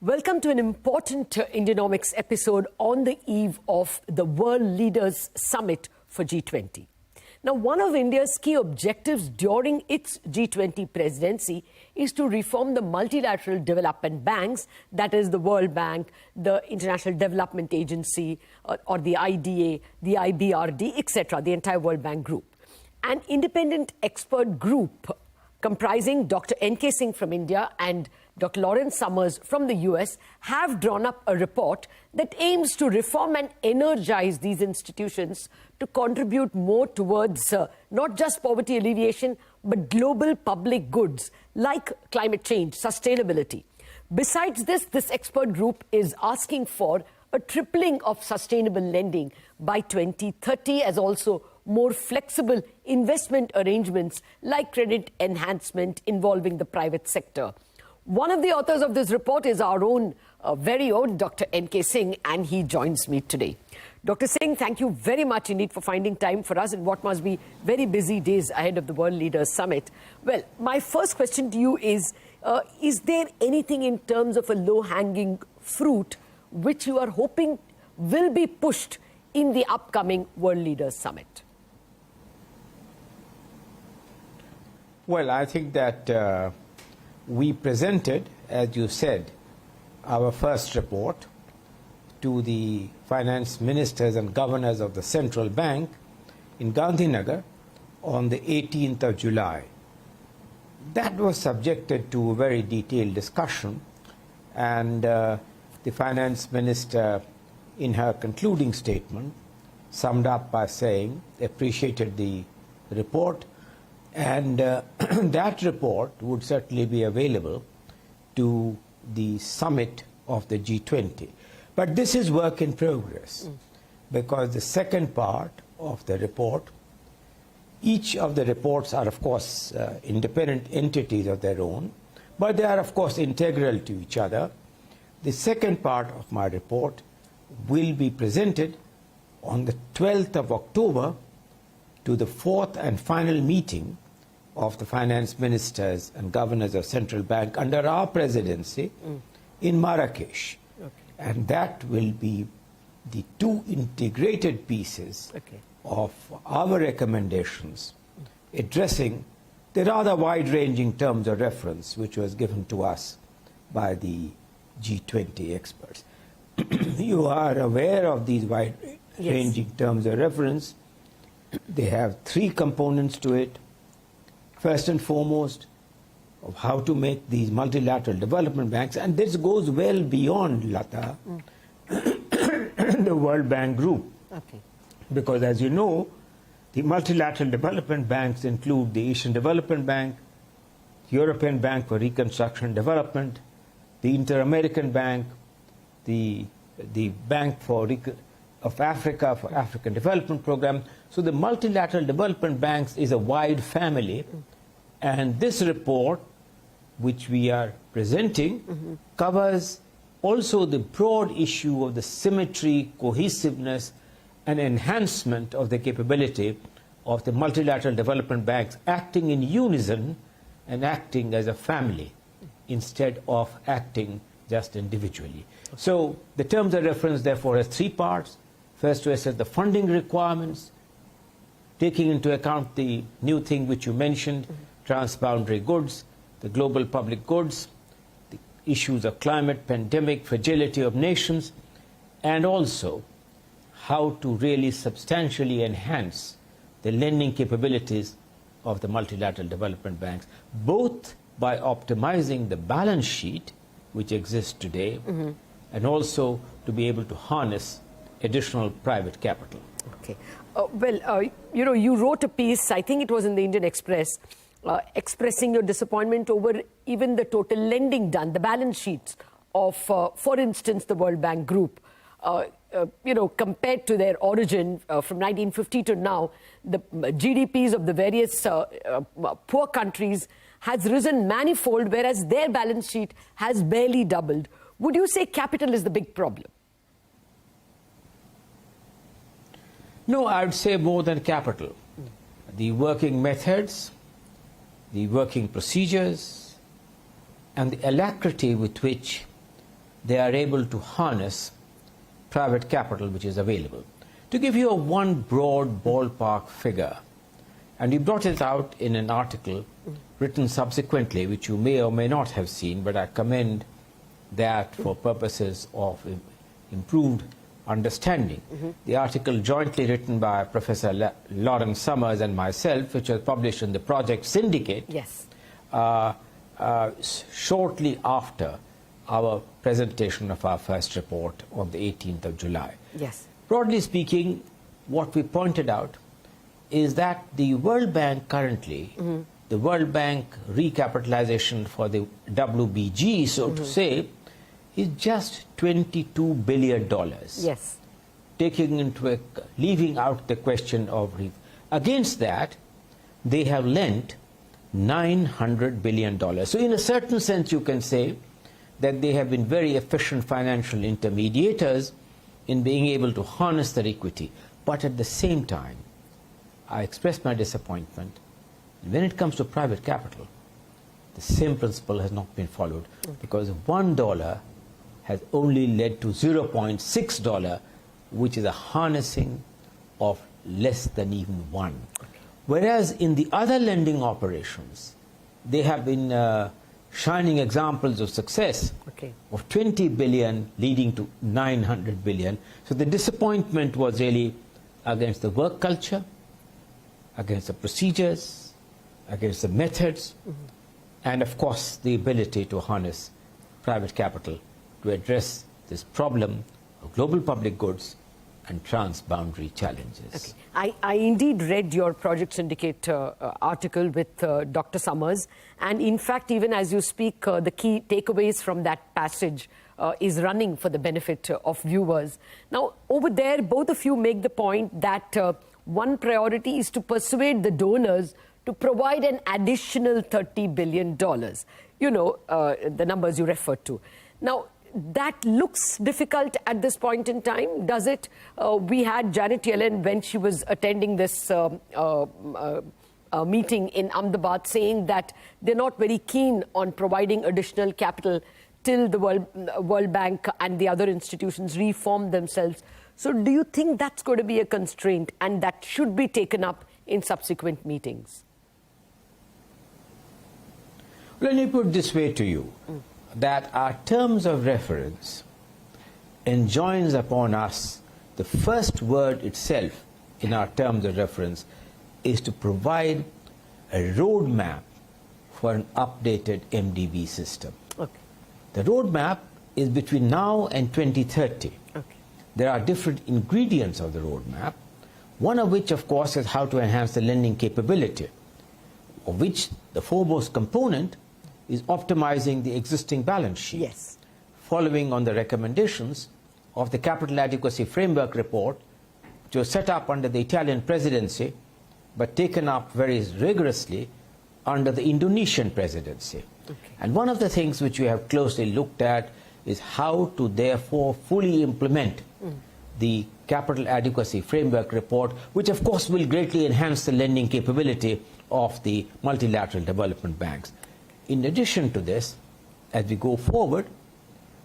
Welcome to an important Indianomics episode on the eve of the World Leaders Summit for G20. Now, one of India's key objectives during its G20 presidency is to reform the multilateral development banks, that is the World Bank, the International Development Agency, or the IDA, the IBRD, etc., the entire World Bank group. An independent expert group comprising Dr. NK Singh from India and Dr. Lawrence Summers from the US have drawn up a report that aims to reform and energize these institutions to contribute more towards not just poverty alleviation, but global public goods like climate change, sustainability. Besides this, this expert group is asking for a tripling of sustainable lending by 2030, as also more flexible investment arrangements like credit enhancement involving the private sector. One of the authors of this report is our own, very own Dr. NK Singh, and he joins me today. Dr. Singh, thank you very much indeed for finding time for us in what must be very busy days ahead of the World Leaders Summit. Well, my first question to you is there anything in terms of a low-hanging fruit which you are hoping will be pushed in the upcoming World Leaders Summit? Well, I think that we presented, as you said, our first report to the finance ministers and governors of the central bank in Gandhinagar on the 18th of July. That was subjected to a very detailed discussion, and the finance minister, in her concluding statement, summed up by saying, appreciated the report, and that report would certainly be available to the summit of the G20. But this is work in progress, because the second part of the report, each of the reports are, of course, independent entities of their own, but they are, of course, integral to each other. The second part of my report will be presented on the 12th of October to the fourth and final meeting of the finance ministers and governors of central bank under our presidency in Marrakesh. Okay. And that will be the two integrated pieces of our recommendations addressing the rather wide-ranging terms of reference which was given to us by the G20 experts. You are aware of these wide-ranging terms of reference. They have three components to it. First and foremost, of how to make these multilateral development banks, and this goes well beyond Latha, the World Bank Group. Okay. Because as you know, the multilateral development banks include the Asian Development Bank, the European Bank for Reconstruction and Development, the Inter-American Bank, the Bank of Africa for African Development Program. So the multilateral development banks is a wide family, and this report, which we are presenting, covers also the broad issue of the symmetry, cohesiveness, and enhancement of the capability of the multilateral development banks acting in unison and acting as a family instead of acting just individually. So the terms of reference, therefore, has three parts. First, to assess the funding requirements, taking into account the new thing which you mentioned, transboundary goods, the global public goods, the issues of climate, pandemic, fragility of nations, and also how to really substantially enhance the lending capabilities of the multilateral development banks, both by optimizing the balance sheet which exists today, and also to be able to harness additional private capital. Okay. You wrote a piece, I think it was in the Indian Express, expressing your disappointment over even the total lending done, the balance sheets of, for instance, the World Bank Group. Compared to their origin from 1950 to now, the GDPs of the various poor countries has risen manifold, whereas their balance sheet has barely doubled. Would you say capital is the big problem? No, I would say more than capital. The working methods, the working procedures, and the alacrity with which they are able to harness private capital which is available. To give you one broad ballpark figure, and we brought it out in an article written subsequently, which you may or may not have seen, but I commend that for purposes of improved understanding. The article jointly written by Professor Lawrence Summers and myself, which was published in the Project Syndicate, Yes. Shortly after our presentation of our first report on the 18th of July. Yes. Broadly speaking, what we pointed out is that the World Bank currently, the World Bank recapitalization for the WBG, so to say, is just $22 billion. Yes. Leaving out the question of... Against that, they have lent $900 billion. So in a certain sense, you can say that they have been very efficient financial intermediators in being able to harness their equity. But at the same time, I express my disappointment. When it comes to private capital, the same principle has not been followed, because $1 has only led to $0.6, which is a harnessing of less than even one. Whereas in the other lending operations, they have been shining examples of success of 20 billion leading to 900 billion. So the disappointment was really against the work culture, against the procedures, against the methods, and of course the ability to harness private capital to address this problem of global public goods and transboundary challenges. I indeed read your Project Syndicate article with Dr. Summers, and in fact, even as you speak, the key takeaways from that passage is running for the benefit of viewers. Now, over there, both of you make the point that one priority is to persuade the donors to provide an additional $30 billion. You know, the numbers you referred to. Now, that looks difficult at this point in time, does it? We had Janet Yellen, when she was attending this meeting in Ahmedabad, saying that they're not very keen on providing additional capital till the World Bank and the other institutions reform themselves. So do you think that's going to be a constraint and that should be taken up in subsequent meetings? Let me put it this way to you. That our terms of reference enjoins upon us, the first word itself in our terms of reference is to provide a roadmap for an updated MDB system. The roadmap is between now and 2030. There are different ingredients of the roadmap, one of which, of course, is how to enhance the lending capability, of which the foremost component is optimizing the existing balance sheet. Yes. Following on the recommendations of the Capital Adequacy Framework Report, which was set up under the Italian presidency, but taken up very rigorously under the Indonesian presidency. And one of the things which we have closely looked at is how to therefore fully implement the Capital Adequacy Framework Report, which of course will greatly enhance the lending capability of the multilateral development banks. In addition to this, as we go forward,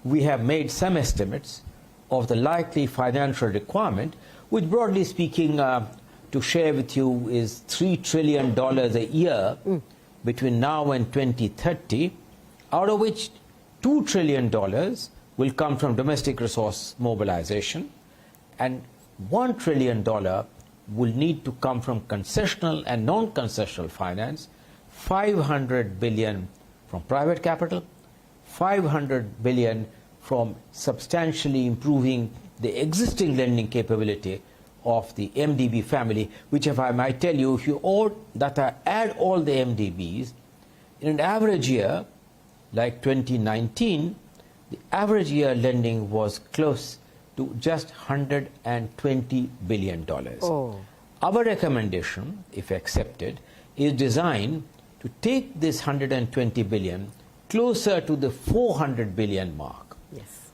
we have made some estimates of the likely financial requirement, which broadly speaking, to share with you, is $3 trillion a year between now and 2030, out of which $2 trillion will come from domestic resource mobilization, and $1 trillion will need to come from concessional and non-concessional finance, 500 billion from private capital, 500 billion from substantially improving the existing lending capability of the MDB family, which, if I might tell you, if you add all the MDBs, in an average year, like 2019, the average year lending was close to just $120 billion. Our recommendation, if accepted, is designed to take this 120 billion closer to the 400 billion mark,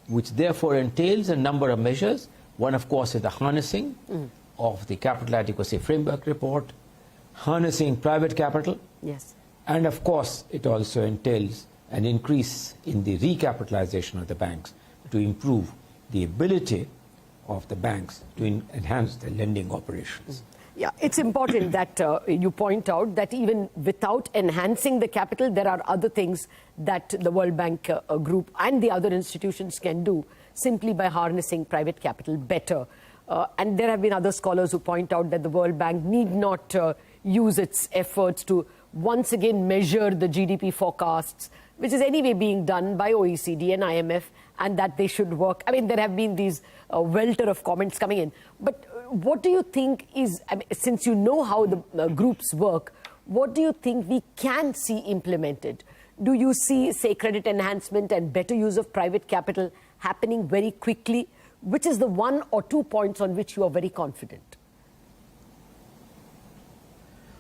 which therefore entails a number of measures. One, of course, is the harnessing of the Capital Adequacy Framework Report, harnessing private capital, and of course, it also entails an increase in the recapitalization of the banks to improve the ability of the banks to enhance their lending operations. Yeah, it's important that you point out that even without enhancing the capital, there are other things that the World Bank group and the other institutions can do simply by harnessing private capital better. And there have been other scholars who point out that the World Bank need not use its efforts to once again measure the GDP forecasts, which is anyway being done by OECD and IMF, and that they should work. I mean, there have been these welter of comments coming in. But what do you think is, I mean, since you know how the groups work, what do you think we can see implemented? Do you see, say, credit enhancement and better use of private capital happening very quickly? Which is the 1 or 2 points on which you are very confident?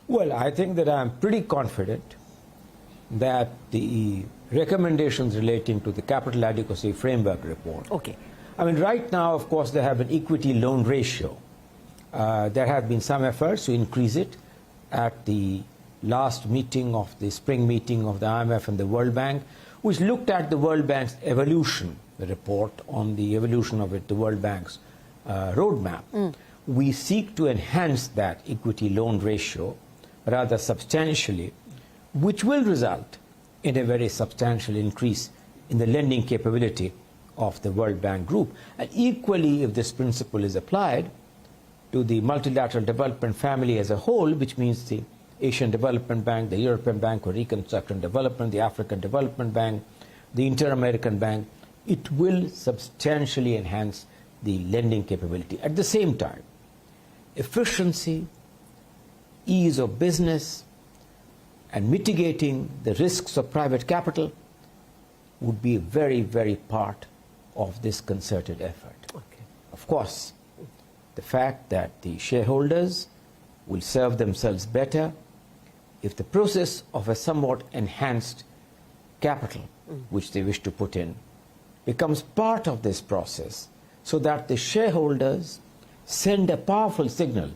Well, I think that I'm pretty confident that the recommendations relating to the Capital Adequacy Framework report. Okay. I mean, right now, of course, they have an equity loan ratio. There have been some efforts to increase it at the last meeting of the spring meeting of the IMF and the World Bank, which looked at the World Bank's evolution, the report on the evolution of it, the World Bank's roadmap. We seek to enhance that equity loan ratio rather substantially, which will result in a very substantial increase in the lending capability of the World Bank Group. And equally, if this principle is applied to the multilateral development family as a whole, which means the Asian Development Bank, the European Bank for Reconstruction and Development, the African Development Bank, the Inter-American Bank, it will substantially enhance the lending capability. At the same time, efficiency, ease of business, and mitigating the risks of private capital would be a very, very part of this concerted effort. Okay. Of course, the fact that the shareholders will serve themselves better if the process of a somewhat enhanced capital, which they wish to put in, becomes part of this process, so that the shareholders send a powerful signal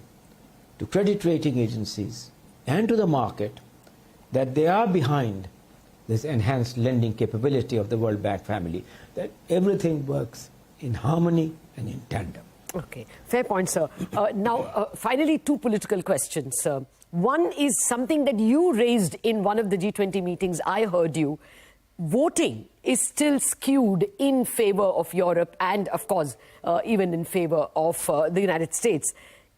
to credit rating agencies and to the market that they are behind this enhanced lending capability of the World Bank family, that everything works in harmony and in tandem. Okay, fair point, sir. Now, finally, 2 political questions. One is something that you raised in one of the G20 meetings. I heard you. Voting is still skewed in favor of Europe and, of course, even in favor of the United States.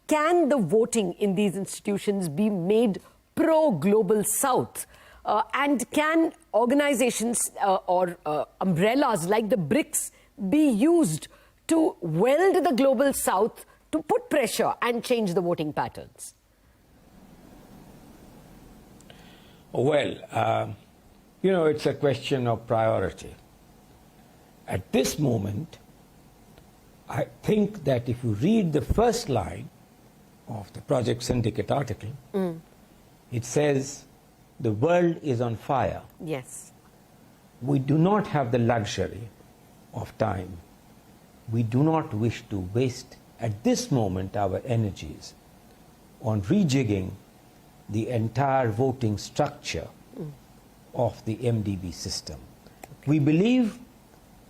Can the voting in these institutions be made pro-global South? And can organizations or umbrellas like the BRICS be used to weld the global South to put pressure and change the voting patterns? Well, you know, it's a question of priority. At this moment, I think that if you read the first line of the Project Syndicate article, it says, the world is on fire. Yes. We do not have the luxury of time. We do not wish to waste at this moment our energies on rejigging the entire voting structure of the MDB system. Okay. We believe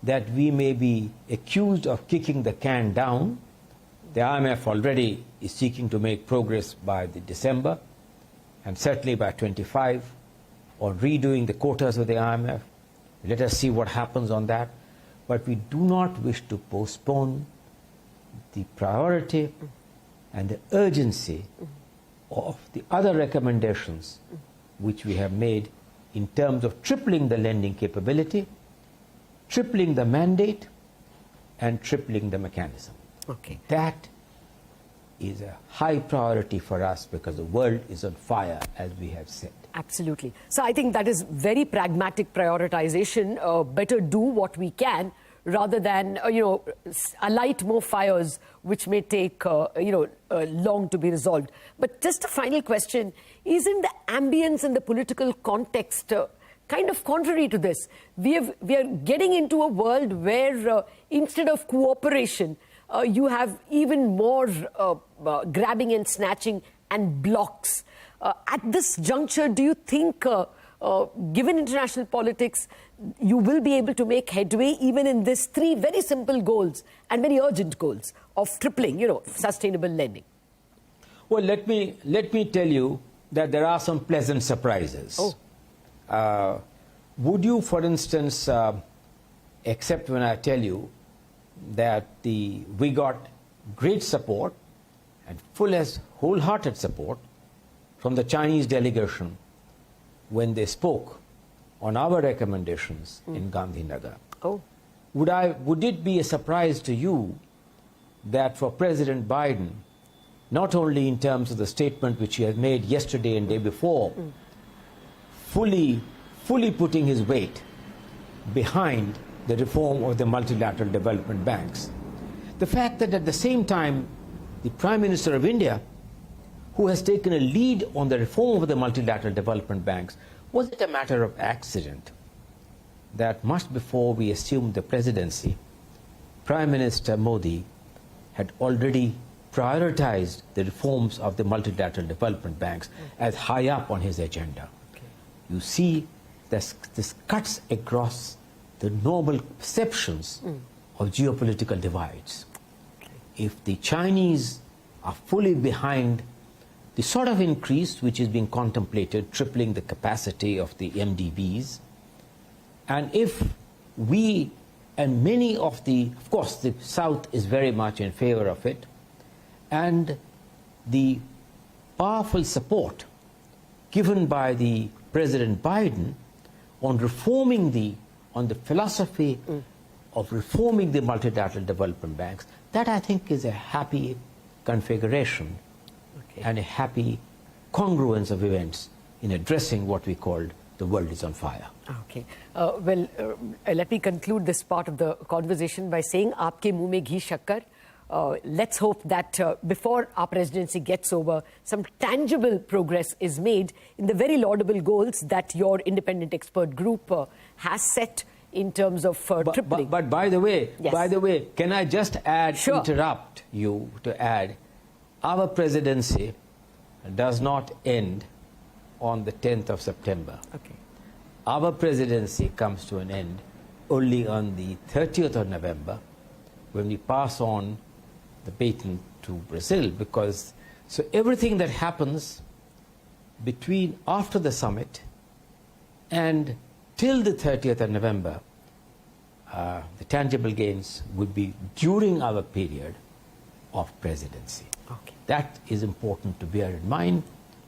that we may be accused of kicking the can down. The IMF already is seeking to make progress by the December, and certainly by 25, on redoing the quotas of the IMF. Let us see what happens on that. But we do not wish to postpone the priority and the urgency of the other recommendations which we have made in terms of tripling the lending capability, tripling the mandate, and tripling the mechanism. Okay. That is a high priority for us because the world is on fire, as we have said. Absolutely. So I think that is very pragmatic prioritization. Better do what we rather than, alight more fires which may take, long to be resolved. But just a final question. Isn't the ambience and the political context kind of contrary to this? We are getting into a world where instead of cooperation, you have even more grabbing and snatching and blocks. At this juncture, do you think given international politics, you will be able to make headway even in these three very simple goals and very urgent goals of tripling, sustainable lending? Well, let me tell you that there are some pleasant surprises. Oh. Would you, for instance, accept when I tell you that we got great support and wholehearted support from the Chinese delegation when they spoke on our recommendations in Gandhinagar? Oh. Would it be a surprise to you that for President Biden, not only in terms of the statement which he has made yesterday and day before, fully putting his weight behind the reform of the multilateral development banks, the fact that at the same time the Prime Minister of India, who has taken a lead on the reform of the multilateral development banks, was it a matter of accident that much before we assumed the presidency, Prime Minister Modi had already prioritized the reforms of the multilateral development banks as high up on his agenda? Okay. You see, this cuts across the normal perceptions of geopolitical divides. Okay. If the Chinese are fully behind the sort of increase which is being contemplated, tripling the capacity of the MDBs, and if we and many of of course the South is very much in favor of it, and the powerful support given by the President Biden on reforming on the philosophy of reforming the multilateral development banks, that I think is a happy configuration and a happy congruence of events in addressing what we called the world is on fire. Okay. Let me conclude this part of the conversation by saying, "Aapke muh mein ghee shakkar." Let's hope that before our presidency gets over, some tangible progress is made in the very laudable goals that your independent expert group has set in terms of tripling. But by the way, Yes. Can I just add, Sure. interrupt you to add, our presidency does not end on the 10th of September. Okay. Our presidency comes to an end only on the 30th of November, when we pass on the baton to Brazil, because so everything that happens after the summit and till the 30th of November, the tangible gains would be during our period of presidency. Okay. That is important to bear in mind,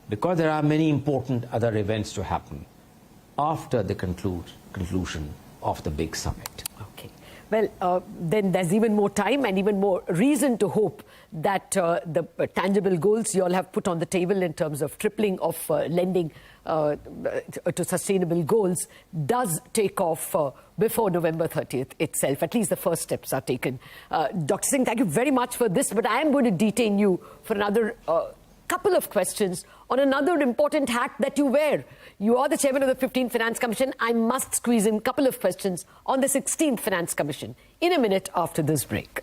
because there are many important other events to happen after the conclusion of the big summit. Okay. Well, then there's even more time and even more reason to hope that the tangible goals you all have put on the table in terms of tripling of lending to sustainable goals does take off before November 30th itself. At least the first steps are taken. Dr. Singh, thank you very much for this, but I am going to detain you for another couple of questions on another important hat that you wear. You are the chairman of the 15th Finance Commission. I must squeeze in a couple of questions on the 16th Finance Commission in a minute after this break.